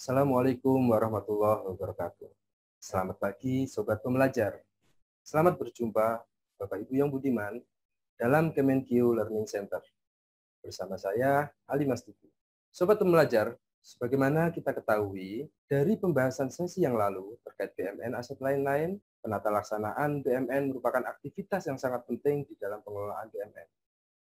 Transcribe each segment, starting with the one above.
Assalamualaikum warahmatullahi wabarakatuh. Selamat pagi, Sobat Pembelajar. Selamat berjumpa, Bapak Ibu yang budiman, dalam Kemenkeu Learning Center. Bersama saya, Ali Mastuki. Sobat Pembelajar, sebagaimana kita ketahui, dari pembahasan sesi yang lalu terkait BMN aset lain-lain, penata laksanaan BMN merupakan aktivitas yang sangat penting di dalam pengelolaan BMN.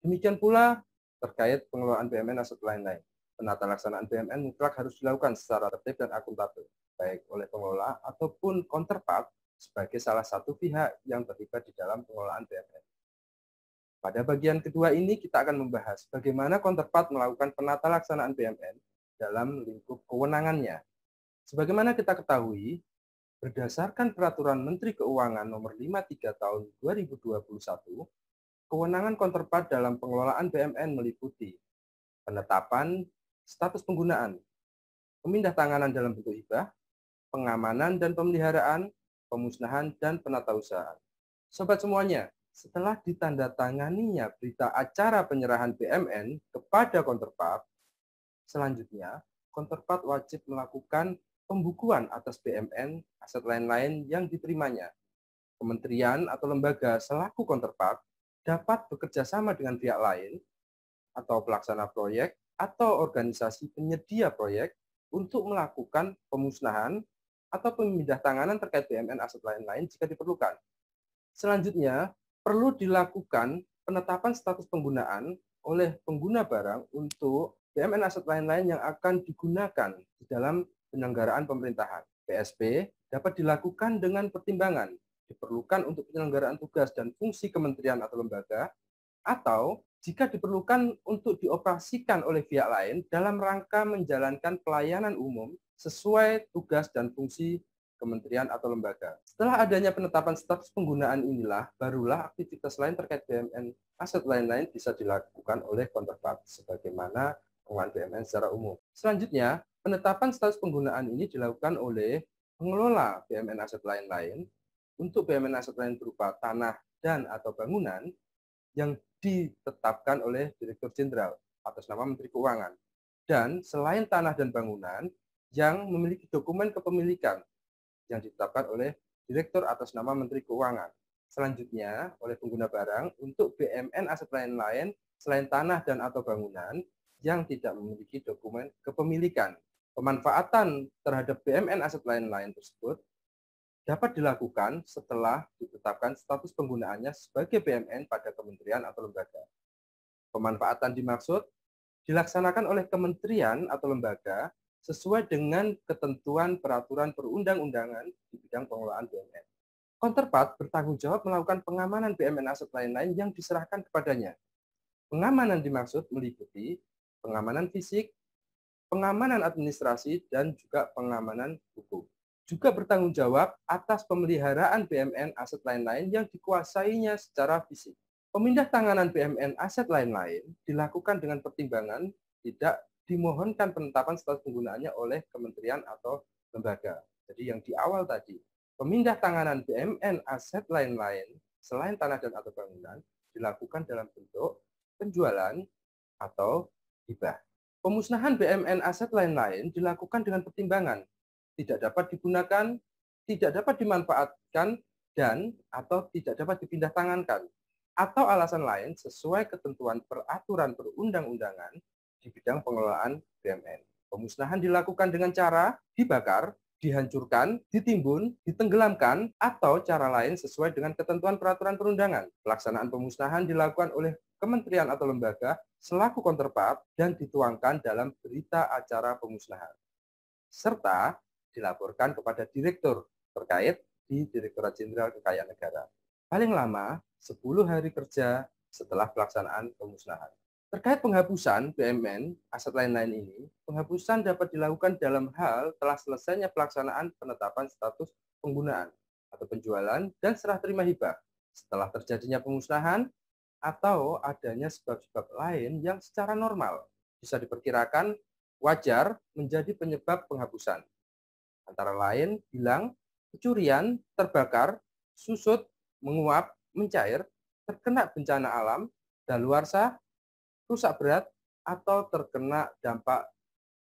Demikian pula terkait pengelolaan BMN aset lain-lain. Penata laksanaan BMN mutlak harus dilakukan secara tertib dan akuntabel, baik oleh pengelola ataupun counterpart sebagai salah satu pihak yang terlibat di dalam pengelolaan BMN. Pada bagian kedua ini kita akan membahas bagaimana counterpart melakukan penata laksanaan BMN dalam lingkup kewenangannya. Sebagaimana kita ketahui, berdasarkan Peraturan Menteri Keuangan Nomor 53 Tahun 2021, kewenangan counterpart dalam pengelolaan BMN meliputi penetapan status penggunaan, pemindahtanganan dalam bentuk hibah, pengamanan dan pemeliharaan, pemusnahan, dan penatausahaan. Sobat semuanya, setelah ditandatanganinya berita acara penyerahan BMN kepada counterpart, selanjutnya counterpart wajib melakukan pembukuan atas BMN aset lain-lain yang diterimanya. Kementerian atau lembaga selaku counterpart dapat bekerja sama dengan pihak lain atau pelaksana proyek atau organisasi penyedia proyek untuk melakukan pemusnahan atau pemindahantanganan terkait BMN aset lain-lain jika diperlukan. Selanjutnya, perlu dilakukan penetapan status penggunaan oleh pengguna barang untuk BMN aset lain-lain yang akan digunakan di dalam penyelenggaraan pemerintahan. PSP dapat dilakukan dengan pertimbangan diperlukan untuk penyelenggaraan tugas dan fungsi kementerian atau lembaga, atau jika diperlukan untuk dioperasikan oleh pihak lain dalam rangka menjalankan pelayanan umum sesuai tugas dan fungsi kementerian atau lembaga. Setelah adanya penetapan status penggunaan inilah, barulah aktivitas lain terkait BMN aset lain-lain bisa dilakukan oleh counterpart sebagaimana pengelolaan BMN secara umum. Selanjutnya, penetapan status penggunaan ini dilakukan oleh pengelola BMN aset lain-lain untuk BMN aset lain berupa tanah dan atau bangunan yang ditetapkan oleh Direktur Jenderal atas nama Menteri Keuangan. Dan selain tanah dan bangunan yang memiliki dokumen kepemilikan yang ditetapkan oleh Direktur atas nama Menteri Keuangan. Selanjutnya, oleh pengguna barang untuk BMN aset lain-lain selain tanah dan atau bangunan yang tidak memiliki dokumen kepemilikan. Pemanfaatan terhadap BMN aset lain-lain tersebut dapat dilakukan setelah ditetapkan status penggunaannya sebagai BMN pada kementerian atau lembaga. Pemanfaatan dimaksud dilaksanakan oleh kementerian atau lembaga sesuai dengan ketentuan peraturan perundang-undangan di bidang pengelolaan BMN. Counterpart bertanggung jawab melakukan pengamanan BMN aset lain-lain yang diserahkan kepadanya. Pengamanan dimaksud meliputi pengamanan fisik, pengamanan administrasi, dan juga pengamanan hukum. Juga bertanggung jawab atas pemeliharaan BMN aset lain-lain yang dikuasainya secara fisik. Pemindahantanganan BMN aset lain-lain dilakukan dengan pertimbangan tidak dimohonkan penetapan status penggunaannya oleh kementerian atau lembaga. Jadi yang di awal tadi, pemindahantanganan BMN aset lain-lain selain tanah dan atau bangunan dilakukan dalam bentuk penjualan atau hibah. Pemusnahan BMN aset lain-lain dilakukan dengan pertimbangan tidak dapat digunakan, tidak dapat dimanfaatkan, dan atau tidak dapat dipindah tangankan, atau alasan lain sesuai ketentuan peraturan perundang-undangan di bidang pengelolaan BMN. Pemusnahan dilakukan dengan cara dibakar, dihancurkan, ditimbun, ditenggelamkan, atau cara lain sesuai dengan ketentuan peraturan perundangan. Pelaksanaan pemusnahan dilakukan oleh kementerian atau lembaga selaku counterpart dan dituangkan dalam berita acara pemusnahan, serta dilaporkan kepada direktur terkait di Direktorat Jenderal Kekayaan Negara. Paling lama 10 hari kerja setelah pelaksanaan pemusnahan. Terkait penghapusan BMN aset lain-lain ini, penghapusan dapat dilakukan dalam hal telah selesainya pelaksanaan penetapan status penggunaan atau penjualan dan serah terima hibah setelah terjadinya pemusnahan atau adanya sebab-sebab lain yang secara normal bisa diperkirakan wajar menjadi penyebab penghapusan. Antara lain hilang, kecurian, terbakar, susut, menguap, mencair, terkena bencana alam, daluarsa, rusak berat, atau terkena dampak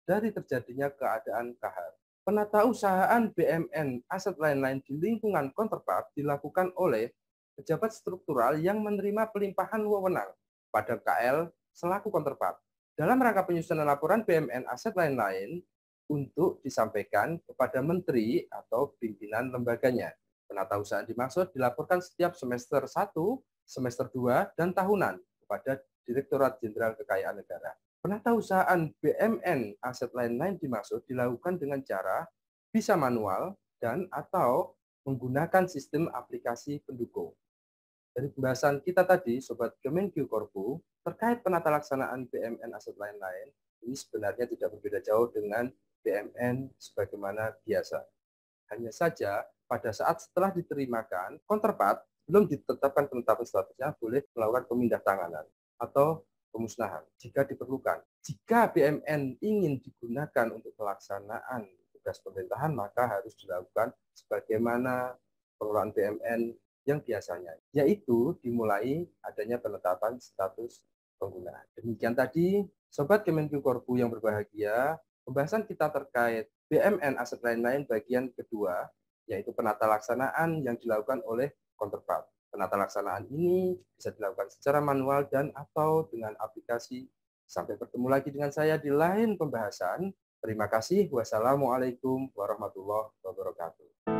dari terjadinya keadaan kahar. Penatausahaan BMN aset lain-lain di lingkungan counterpart dilakukan oleh pejabat struktural yang menerima pelimpahan wewenang pada KL selaku counterpart dalam rangka penyusunan laporan BMN aset lain-lain untuk disampaikan kepada menteri atau pimpinan lembaganya. Penatausahaan dimaksud dilaporkan setiap semester 1, semester 2, dan tahunan kepada Direktorat Jenderal Kekayaan Negara. Penatausahaan BMN aset lain-lain dimaksud dilakukan dengan cara bisa manual dan atau menggunakan sistem aplikasi pendukung. Dari pembahasan kita tadi, Sobat Kemenkyu Korpu, terkait penata laksanaan BMN aset lain-lain, ini sebenarnya tidak berbeda jauh dengan BMN sebagaimana biasa. Hanya saja, pada saat setelah diterimakan, counterpart belum ditetapkan penetapan statusnya boleh melakukan pemindah tanganan atau pemusnahan jika diperlukan. Jika BMN ingin digunakan untuk pelaksanaan tugas pemerintahan, maka harus dilakukan sebagaimana pengelolaan BMN yang biasanya, yaitu dimulai adanya penetapan status penggunaan. Demikian tadi, Sobat Kemenkyu Korpu yang berbahagia, pembahasan kita terkait BMN aset lain-lain bagian kedua, yaitu penata laksanaan yang dilakukan oleh counterpart. Penata laksanaan ini bisa dilakukan secara manual dan atau dengan aplikasi. Sampai bertemu lagi dengan saya di lain pembahasan. Terima kasih. Wassalamualaikum warahmatullahi wabarakatuh.